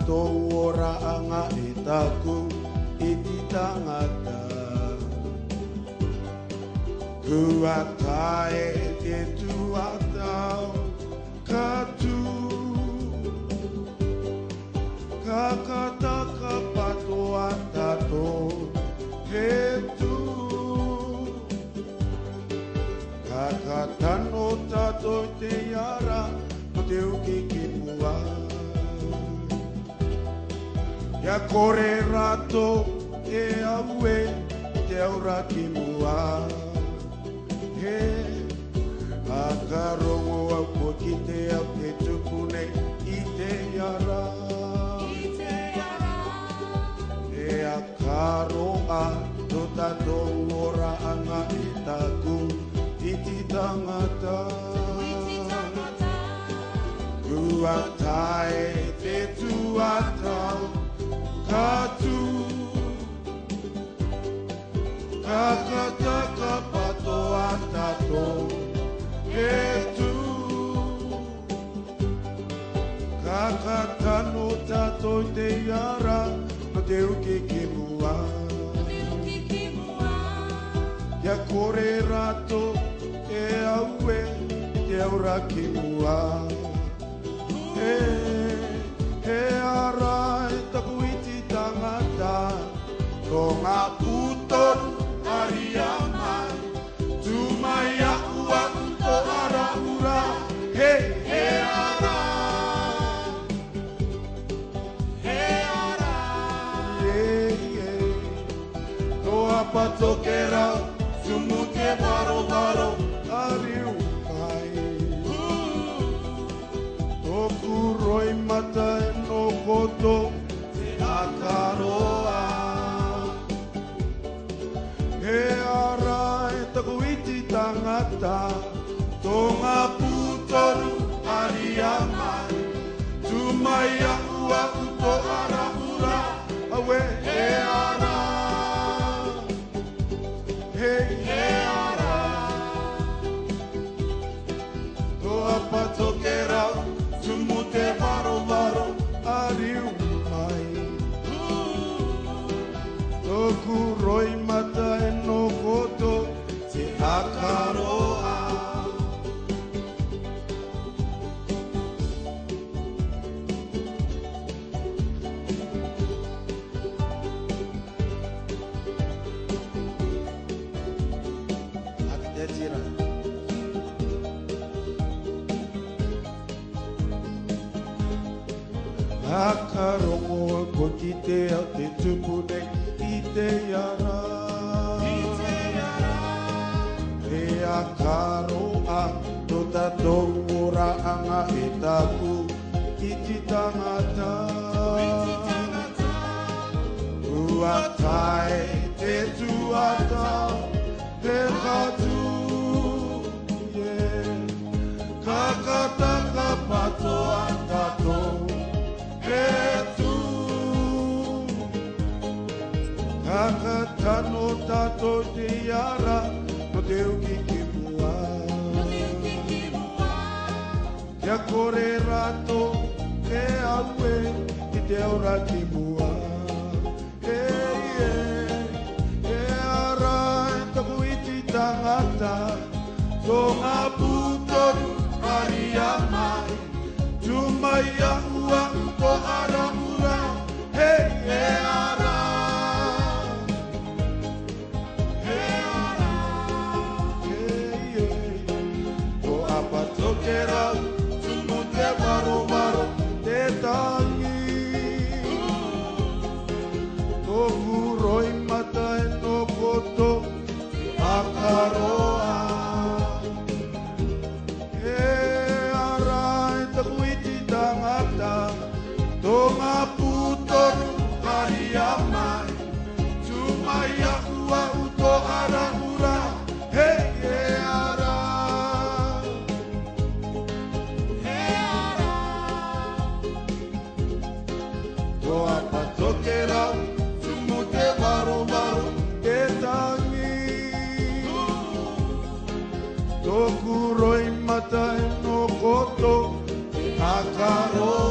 tātou ora anga e taku I ti tangata. Kua tae te tuatau katu. Kakata ka patoa tātou he tu. Kakatano tātou te iara o te uki ki mua. Ia kore rato e aue te aura ki mua. He akarongo au ko ki te au te tupune I te iara. E akaroa to tātou ora anga e taku I ti tangata. Kua tae te tuatau katu. Kakata ka patoa tātou he tu. Kakatano tātou te iara no te uki ki mua. Ia kore rato e aue te aura ki mua. He ara e taku iti tangata ko ngā puton aria mai. Tumai aku aku to ara ura. He ara. He ara. Toa patokera sumu te varo varo ariu kai. Toku roi mata e no koto te akaroa. He ara e taku iti tangata tonga putoru aria mai. Tumai aku aku to ara ura. Awe he ara. He ara. Toa patokera tumu te varo varo ariu mai. Toku roi mata e no koto te akaroa. Akarongo ko ki te au te tupune I te iara. He akaroa no tātou ora anga e taku I ti tangata. Kua tae te tuatau he katu. Kakata ka patoa tātou Kakatano tātou te iara no te uki ki mua. Ia kore rato e aue I te aura ki mua. E ara e taku iti tangata tonga putoru aria mai. Tumai ahua ko ara ura. He ara. Patokera tumu te varo varo te tangi. Toku roi mata e no koto akaroa. He ara e taku iti tangata tonga putoru aria mai. Tumai ahua uto ara ura. He ara. Toa patokera tumu te varo varo te tangi. Toku roi mata e no koto akaroa.